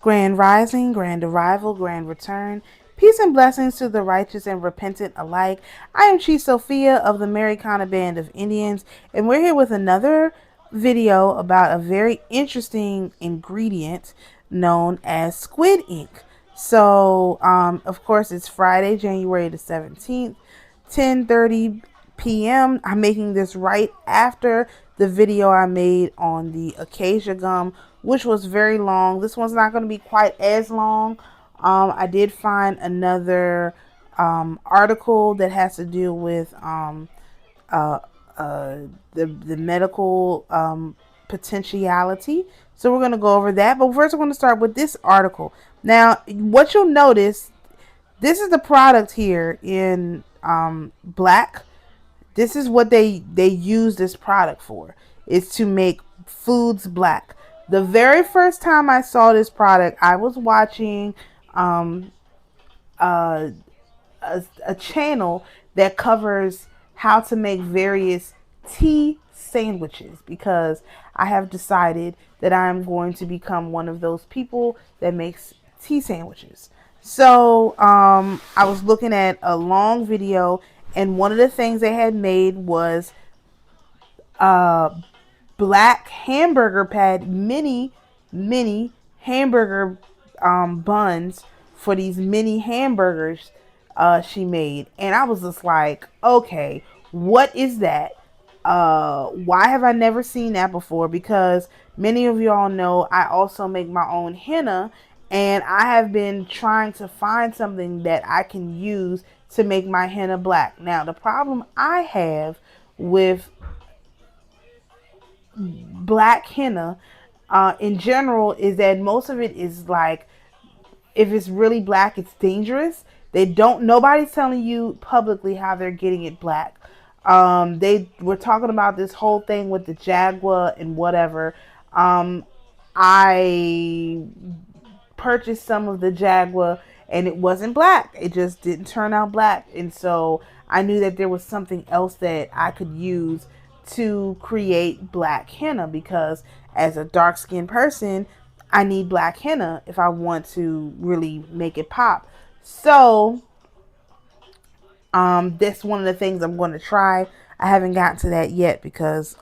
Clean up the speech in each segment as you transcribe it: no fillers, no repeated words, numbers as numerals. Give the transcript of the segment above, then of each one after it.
Grand rising, grand arrival, grand return. Peace and blessings to the righteous and repentant alike. I am Chief Sophia of the Americana Band of Indians, and we're here with another video about a very interesting ingredient known as squid ink. So, of course, it's Friday, January the 17th, 10:30 p.m. I'm making this right after the video I made on the acacia gum, which was very long. This one's not going to be quite as long. I did find another article that has to do with uh, the medical potentiality. So we're going to go over that. But first, I'm going to start with this article. Now, what you'll notice, this is the product here in black. This is what they use this product for, is to make foods black. The very first time I saw this product, I was watching a channel that covers how to make various tea sandwiches, because I have decided that I'm going to become one of those people that makes tea sandwiches. So I was looking at a long video, and one of the things they had made was black hamburger pad, mini hamburger buns for these mini hamburgers she made. And I was just like, okay, what is that? Why have I never seen that before? Because many of y'all know I also make my own henna, and I have been trying to find something that I can use to make my henna black. Now, the problem I have with black henna in general is that most of it is like, if it's really black, it's dangerous. Nobody's telling you publicly how they're getting it black. They were talking about this whole thing with the jaguar and whatever. I purchased some of the jaguar and it wasn't black. It just didn't turn out black. And so I knew that there was something else that I could use to create black henna, because as a dark skinned person, I need black henna if I want to really make it pop. So that's one of the things I'm going to try. I haven't gotten to that yet because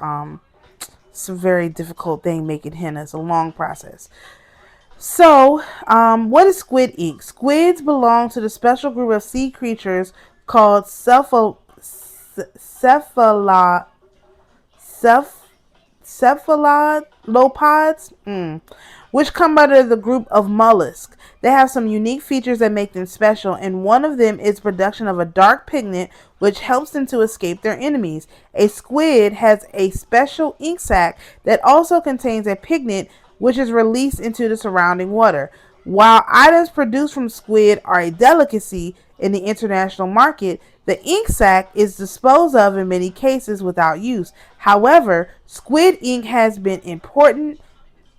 it's a very difficult thing making henna. It's a long process. So, what is squid ink? Squids belong to the special group of sea creatures called cephalopods, which come under the group of mollusks. They have some unique features that make them special, and one of them is production of a dark pigment which helps them to escape their enemies. A squid has a special ink sac that also contains a pigment which is released into the surrounding water. While items produced from squid are a delicacy in the international market, the ink sac is disposed of in many cases without use. However, squid ink has been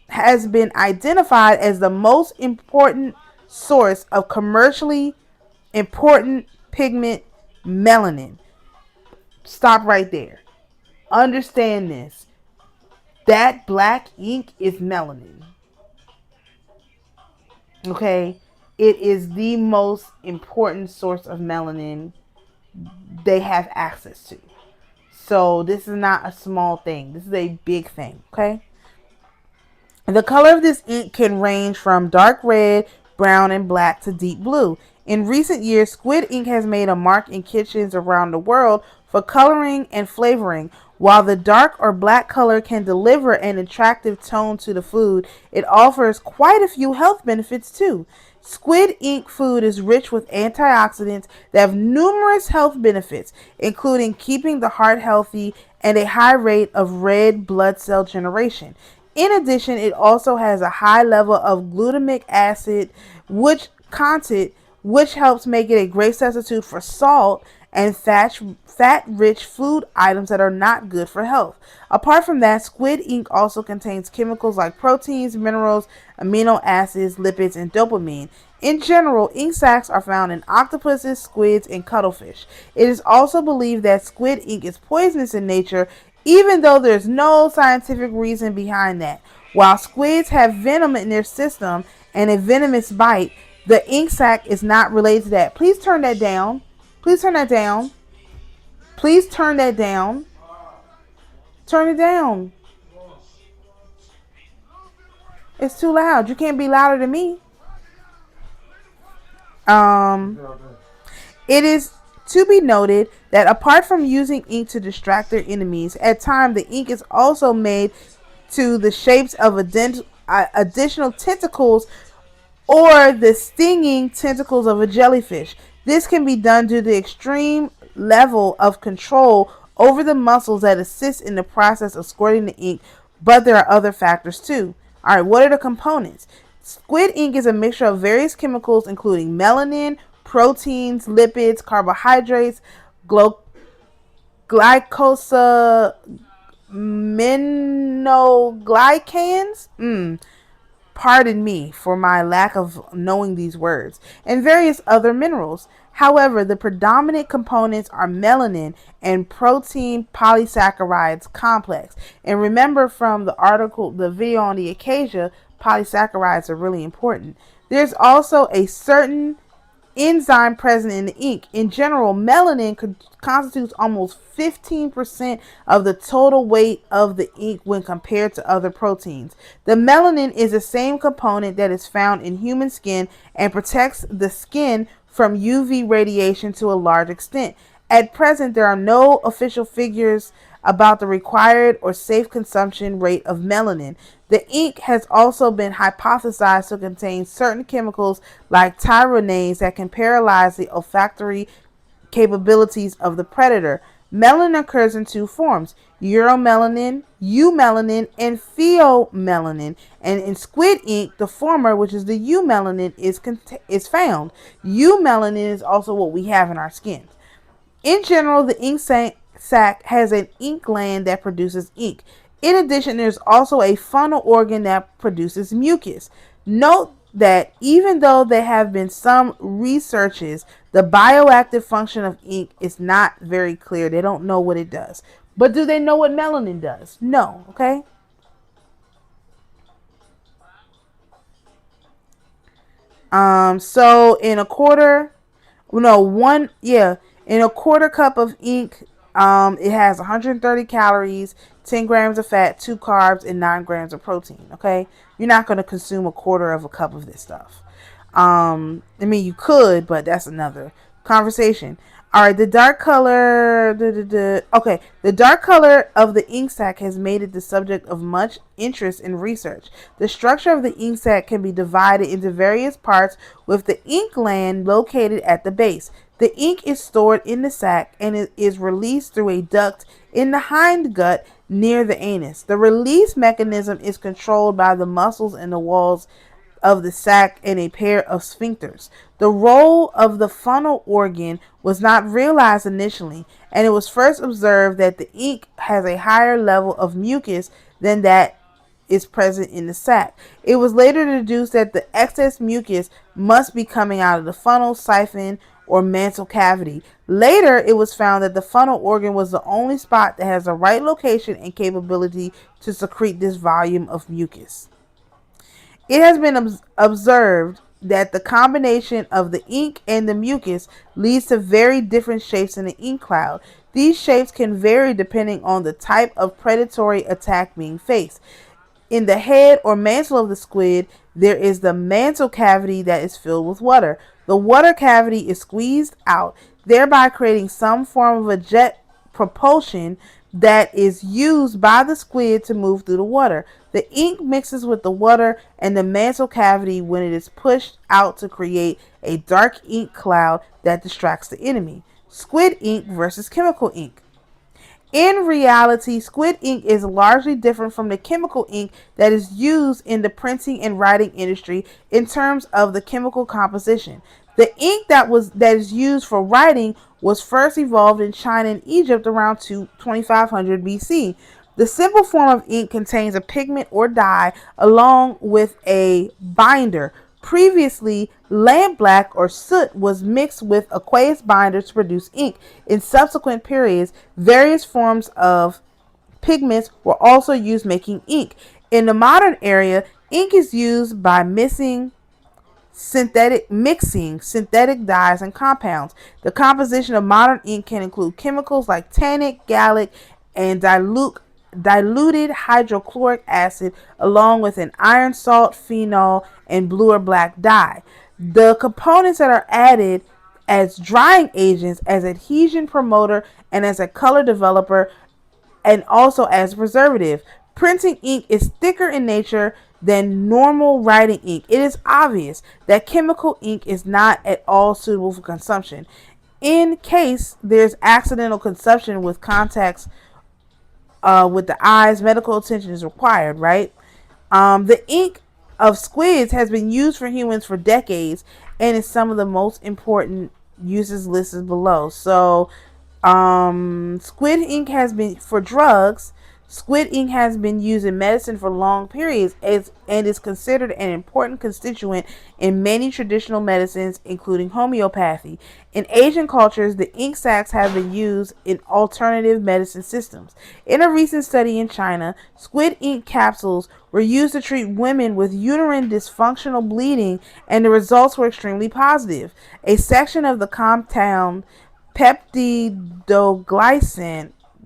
identified as the most important source of commercially important pigment, melanin. Stop right there. Understand this. That black ink is melanin. Okay? It is the most important source of melanin they have access to. So this is not a small thing. This is a big thing. Okay? The color of this ink can range from dark red, brown, and black to deep blue. In recent years, squid ink has made a mark in kitchens around the world for coloring and flavoring. While the dark or black color can deliver an attractive tone to the food, it offers quite a few health benefits too. Squid ink food is rich with antioxidants that have numerous health benefits, including keeping the heart healthy and a high rate of red blood cell generation. In addition, it also has a high level of glutamic acid, which helps make it a great substitute for salt and fat-rich food items that are not good for health. Apart from that, squid ink also contains chemicals like proteins, minerals, amino acids, lipids, and dopamine. In general, ink sacs are found in octopuses, squids, and cuttlefish. It is also believed that squid ink is poisonous in nature, even though there's no scientific reason behind that. While squids have venom in their system and a venomous bite. The ink sac is not related to that. Please turn that down. Please turn that down. Please turn that down. Turn it down. It's too loud. You can't be louder than me. It is to be noted that apart from using ink to distract their enemies, at times the ink is also made to the shapes of additional tentacles or the stinging tentacles of a jellyfish. This can be done due to the extreme level of control over the muscles that assist in the process of squirting the ink, but there are other factors too. All right, what are the components? Squid ink is a mixture of various chemicals including melanin, proteins, lipids, carbohydrates, glycosaminoglycans. Pardon me for my lack of knowing these words, and various other minerals. However, the predominant components are melanin and protein polysaccharides complex. And remember from the article, the video on the acacia, polysaccharides are really important. There's also a certain enzyme present in the ink. In general, melanin constitutes almost 15% of the total weight of the ink when compared to other proteins. The melanin is the same component that is found in human skin and protects the skin from UV radiation to a large extent. At present, there are no official figures about the required or safe consumption rate of melanin. The ink has also been hypothesized to contain certain chemicals like tyronase that can paralyze the olfactory capabilities of the predator. Melanin occurs in two forms: euromelanin, eumelanin, and pheomelanin. And in squid ink, the former, which is the eumelanin, is found. Eumelanin is also what we have in our skins. In general, the ink sac has an ink gland that produces ink. In addition, there's also a funnel organ that produces mucus. Note that even though there have been some researches, the bioactive function of ink is not very clear. They don't know what it does. But do they know what melanin does? No, okay? So in a quarter cup of ink, it has 130 calories, 10 grams of fat, 2 carbs, and 9 grams of protein. Okay, you're not going to consume a quarter of a cup of this stuff. I mean, you could, but that's another conversation. All right, the dark color. Okay, the dark color of the ink sac has made it the subject of much interest in research. The structure of the ink sac can be divided into various parts, with the ink gland located at the base. The ink is stored in the sac and it is released through a duct in the hindgut near the anus. The release mechanism is controlled by the muscles in the walls of the sac and a pair of sphincters. The role of the funnel organ was not realized initially, and it was first observed that the ink has a higher level of mucus than that is present in the sac. It was later deduced that the excess mucus must be coming out of the funnel, siphon, or mantle cavity. Later, it was found that the funnel organ was the only spot that has the right location and capability to secrete this volume of mucus. It has been observed that the combination of the ink and the mucus leads to very different shapes in the ink cloud. These shapes can vary depending on the type of predatory attack being faced. In the head or mantle of the squid, there is the mantle cavity that is filled with water. The water cavity is squeezed out, thereby creating some form of a jet propulsion that is used by the squid to move through the water. The ink mixes with the water and the mantle cavity when it is pushed out to create a dark ink cloud that distracts the enemy. Squid ink versus chemical ink. In reality, squid ink is largely different from the chemical ink that is used in the printing and writing industry in terms of the chemical composition. The ink that is used for writing was first evolved in China and Egypt around 2500 BC. The simple form of ink contains a pigment or dye along with a binder. Previously, lampblack or soot was mixed with aqueous binder to produce ink. In subsequent periods, various forms of pigments were also used making ink. In the modern era, ink is used by mixing synthetic dyes and compounds. The composition of modern ink can include chemicals like tannic, gallic, and diluted hydrochloric acid, along with an iron salt, phenol, and blue or black dye. The components that are added as drying agents, as adhesion promoter, and as a color developer, and also as preservative. Printing ink is thicker in nature than normal writing ink. It is obvious that chemical ink is not at all suitable for consumption. In case there's accidental consumption with contacts with the eyes, medical attention is required, right? The ink of squids has been used for humans for decades and is some of the most important uses listed below. So, squid ink has been for drugs. Squid ink has been used in medicine for long periods and is considered an important constituent in many traditional medicines, including homeopathy. In Asian cultures, the ink sacs have been used in alternative medicine systems. In a recent study in China, squid ink capsules were used to treat women with uterine dysfunctional bleeding, and the results were extremely positive. A section of the compound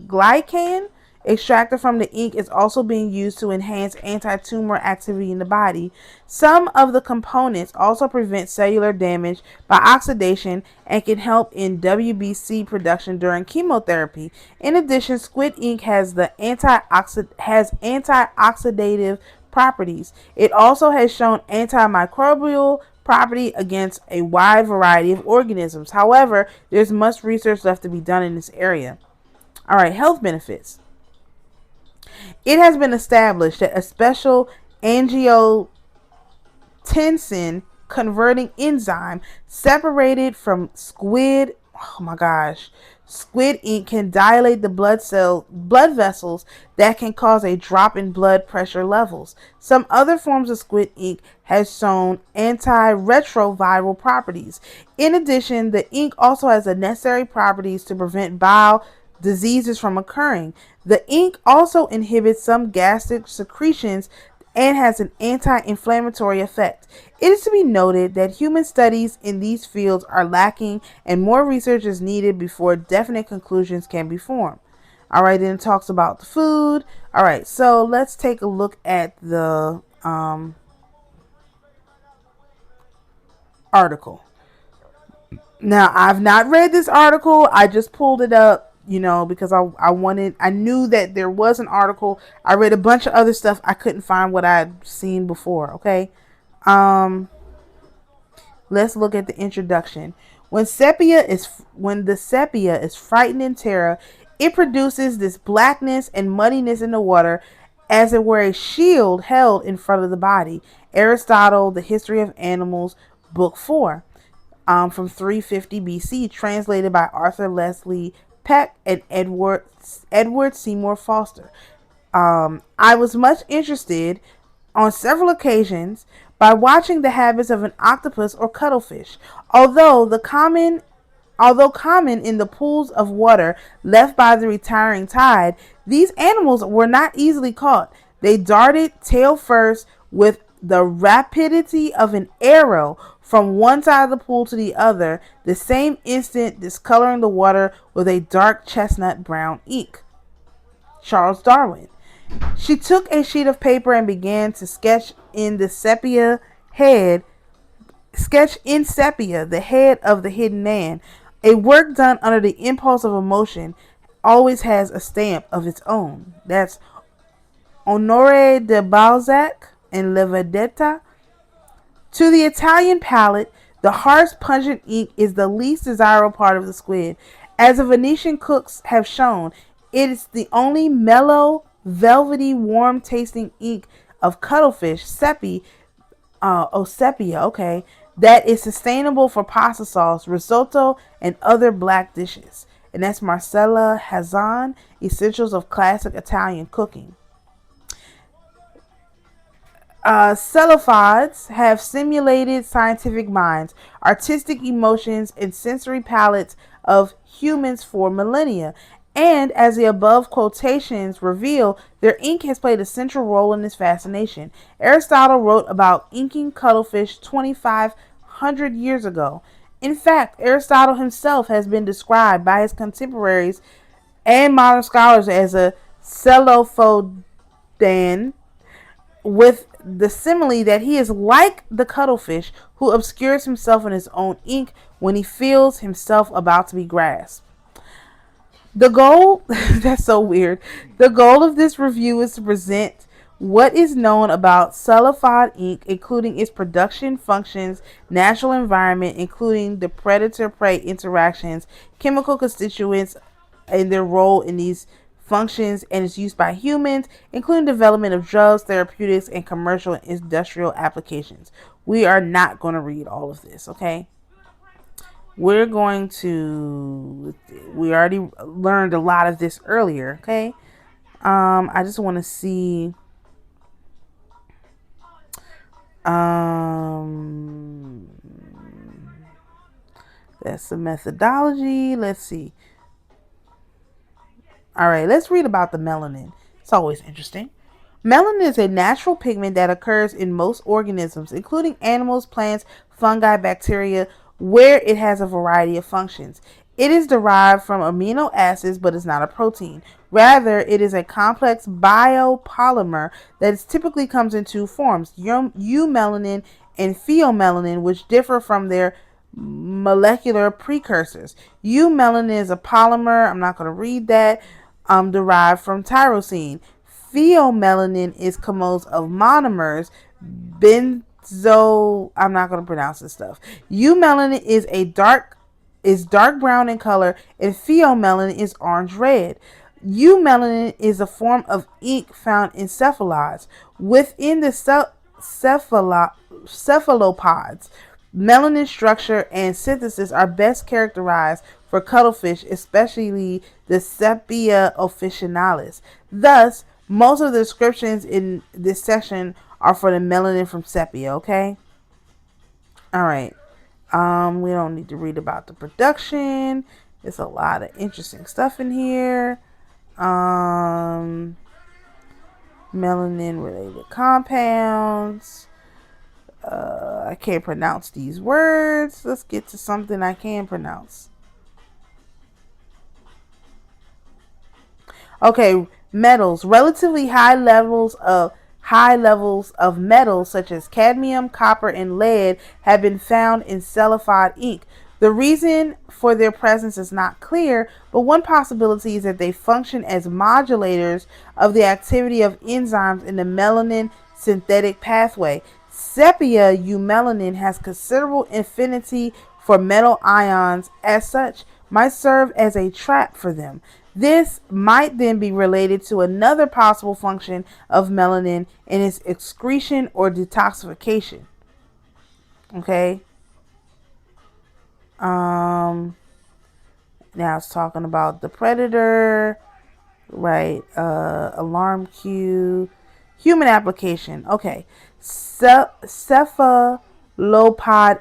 glycan extracted from the ink is also being used to enhance anti-tumor activity in the body. Some of the components also prevent cellular damage by oxidation and can help in WBC production during chemotherapy. In addition, squid ink has antioxidative properties. It also has shown antimicrobial property against a wide variety of organisms. However, there's much research left to be done in this area. All right, health benefits. It has been established that a special angiotensin converting enzyme separated from squid ink can dilate the blood vessels that can cause a drop in blood pressure levels. Some other forms of squid ink has shown antiretroviral properties. In addition, the ink also has the necessary properties to prevent bowel diseases from occurring. The ink also inhibits some gastric secretions and has an anti-inflammatory effect. It is to be noted that human studies in these fields are lacking and more research is needed before definite conclusions can be formed. All right, then it talks about the food. All right, so let's take a look at the article. Now, I've not read this article. I just pulled it up, because I knew that there was an article. I read a bunch of other stuff. I couldn't find what I'd seen before. Okay. Let's look at the introduction. When the sepia is frightened in terror, it produces this blackness and muddiness in the water, as it were a shield held in front of the body. Aristotle, The History of Animals, Book 4. From 350 BC, translated by Arthur Leslie Peck and Edward Seymour Foster. I was much interested on several occasions by watching the habits of an octopus or cuttlefish. Although common in the pools of water left by the retiring tide, these animals were not easily caught. They darted tail first with the rapidity of an arrow from one side of the pool to the other, the same instant discoloring the water with a dark chestnut brown ink. Charles Darwin. She took a sheet of paper and began to sketch in sepia the head of the hidden man. A work done under the impulse of emotion always has a stamp of its own. That's Honoré de Balzac and La Vendetta. To the Italian palate, the harsh, pungent ink is the least desirable part of the squid. As the Venetian cooks have shown, it is the only mellow, velvety, warm-tasting ink of cuttlefish, sepia, that is sustainable for pasta sauce, risotto, and other black dishes. And that's Marcella Hazan, Essentials of Classic Italian Cooking. Cephalopods have simulated scientific minds, artistic emotions, and sensory palates of humans for millennia, And as the above quotations reveal, their ink has played a central role in this fascination. Aristotle wrote about inking cuttlefish 2,500 years ago. In fact, Aristotle himself has been described by his contemporaries and modern scholars as a celophodan, with the simile that he is like the cuttlefish who obscures himself in his own ink when he feels himself about to be grasped. The goal, that's so weird. The goal of this review is to present what is known about sulfide ink, including its production functions, natural environment, including the predator-prey interactions, chemical constituents, and their role in these functions, and its use by humans, including development of drugs, therapeutics, and commercial and industrial applications. We are not going to read all of this, okay? We already learned a lot of this earlier, okay? I just want to see, that's the methodology. Let's see. All right, let's read about the melanin. It's always interesting. Melanin is a natural pigment that occurs in most organisms, including animals, plants, fungi, bacteria, where it has a variety of functions. It is derived from amino acids but is not a protein. Rather, it is a complex biopolymer that typically comes in two forms, eumelanin and pheomelanin, which differ from their molecular precursors. Eumelanin is a polymer, I'm not going to read that, derived from tyrosine. Pheomelanin is composed of monomers, I'm not going to pronounce this stuff. Eumelanin is dark brown in color, and pheomelanin is orange red. Eumelanin is a form of ink found in cephalopods. Within the cephalopods, melanin structure and synthesis are best characterized for cuttlefish, especially the Sepia officinalis. Thus, most of the descriptions in this section are for the melanin from sepia, okay? All right. We don't need to read about the production. There's a lot of interesting stuff in here. Melanin related compounds. I can't pronounce these words. Let's get to something I can pronounce. Okay, metals. Relatively high levels of metals such as cadmium, copper, and lead have been found in sulfide ink. The reason for their presence is not clear, but one possibility is that they function as modulators of the activity of enzymes in the melanin synthetic pathway. Sepia eumelanin has considerable affinity for metal ions, as such might serve as a trap for them. This might then be related to another possible function of melanin in its excretion or detoxification. Okay. Now it's talking about the predator, right? Alarm cue, human application. Okay. Cephalopod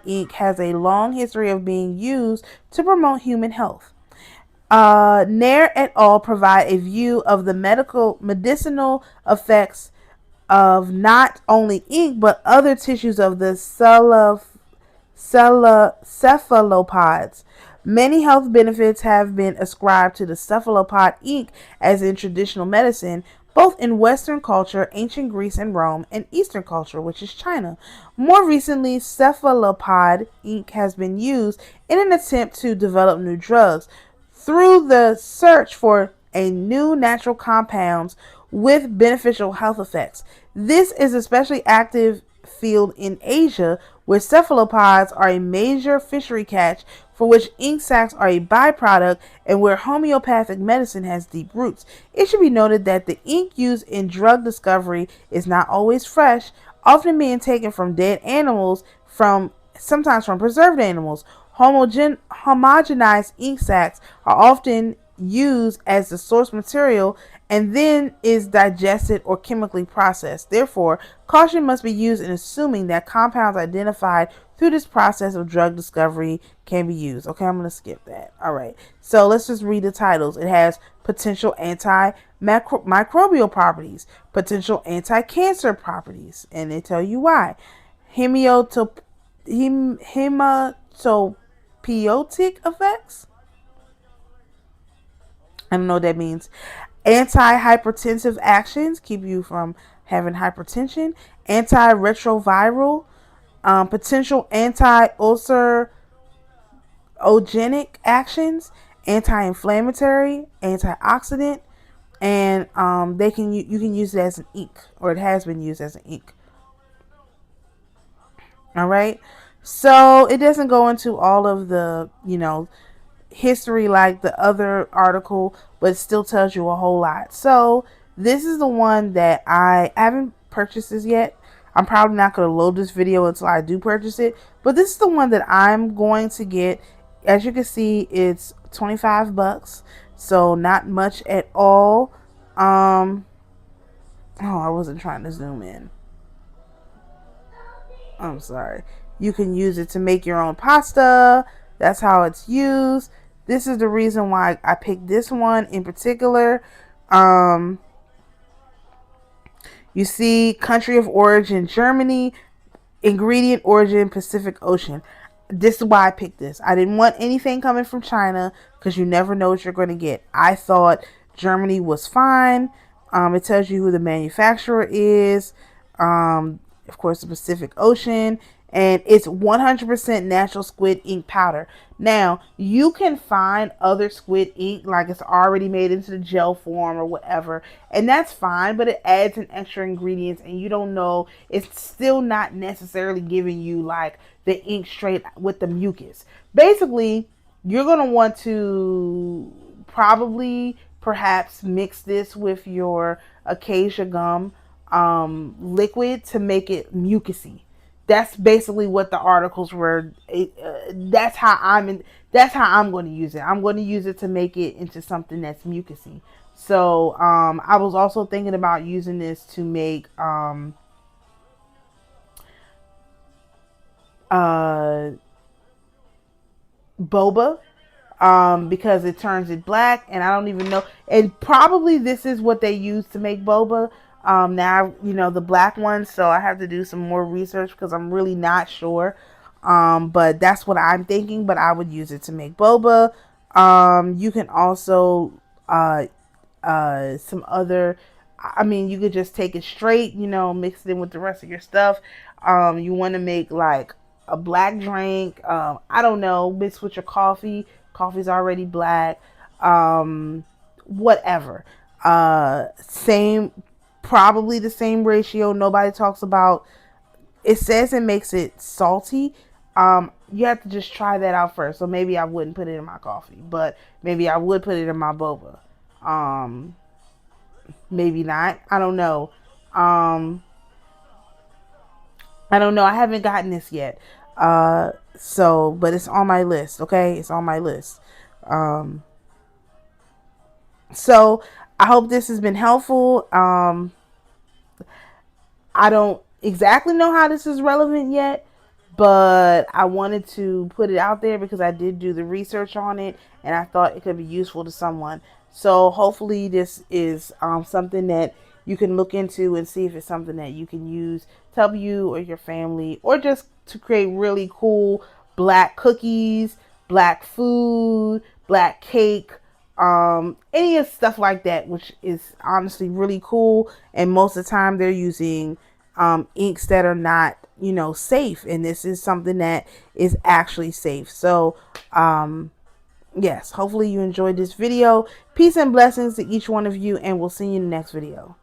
ink has a long history of being used to promote human health. Nair et al. Provide a view of the medicinal effects of not only ink but other tissues of the cephalopods. Many health benefits have been ascribed to the cephalopod ink as in traditional medicine, both in Western culture, ancient Greece and Rome, and Eastern culture, which is China. More recently, cephalopod ink has been used in an attempt to develop new drugs through the search for a new natural compounds with beneficial health effects. This is especially active field in Asia, where cephalopods are a major fishery catch for which ink sacs are a byproduct and where homeopathic medicine has deep roots. It should be noted that the ink used in drug discovery is not always fresh, often being taken from dead animals, sometimes from preserved animals. Homogenized ink sacs are often used as the source material and then is digested or chemically processed. Therefore, caution must be used in assuming that compounds identified through this process of drug discovery can be used. Okay, I'm going to skip that. All right, so let's just read the titles. It has potential antimicrobial properties, potential anti-cancer properties, and they tell you why. Hematopiotic effects. I don't know what that means. Anti-hypertensive actions, keep you from having hypertension. Antiretroviral, potential anti-ulcerogenic actions, anti-inflammatory, antioxidant, and you can use it as an ink, or it has been used as an ink. All right, so it doesn't go into all of the history like the other article, but it still tells you a whole lot. So this is the one that I haven't purchased this yet. I'm probably not going to load this video until I do purchase it, but this is the one that I'm going to get. As you can see, it's 25 bucks, so not much at all. Oh, I wasn't trying to zoom in. I'm sorry. You can use it to make your own pasta. That's how it's used. This is the reason why I picked this one in particular. You see, country of origin Germany, ingredient origin Pacific Ocean. This is why I picked this. I didn't want anything coming from China because you never know what you're going to get. I thought Germany was fine. It tells you who the manufacturer is. Of course, the Pacific Ocean. And it's 100% natural squid ink powder. Now, you can find other squid ink, like it's already made into the gel form or whatever, and that's fine, but it adds an extra ingredients, and you don't know, it's still not necessarily giving you like the ink straight with the mucus. Basically, you're going to want to perhaps mix this with your acacia gum liquid to make it mucusy. That's basically what the articles were. That's how I'm going to use it. I'm going to use it to make it into something that's mucusy. So I was also thinking about using this to make boba, because it turns it black, and I don't even know. And probably this is what they use to make boba. Now, the black ones, so I have to do some more research because I'm really not sure. But that's what I'm thinking, but I would use it to make boba. You can also, some other, you could just take it straight, mix it in with the rest of your stuff. You want to make like a black drink, I don't know, mix with your coffee. Coffee's already black. Whatever. Probably the same ratio. Nobody talks about, it says it makes it salty. You have to just try that out first. So maybe I wouldn't put it in my coffee, but maybe I would put it in my boba. Maybe not. I don't know. I don't know. I haven't gotten this yet. But it's on my list. Okay. It's on my list. So I hope this has been helpful. I don't exactly know how this is relevant yet, but I wanted to put it out there because I did do the research on it and I thought it could be useful to someone. So hopefully this is something that you can look into and see if it's something that you can use to help you or your family, or just to create really cool black cookies, black food, black cake, any of stuff like that, which is honestly really cool. And most of the time they're using inks that are not, safe, and this is something that is actually safe. So yes, hopefully you enjoyed this video. Peace and blessings to each one of you, and we'll see you in the next video.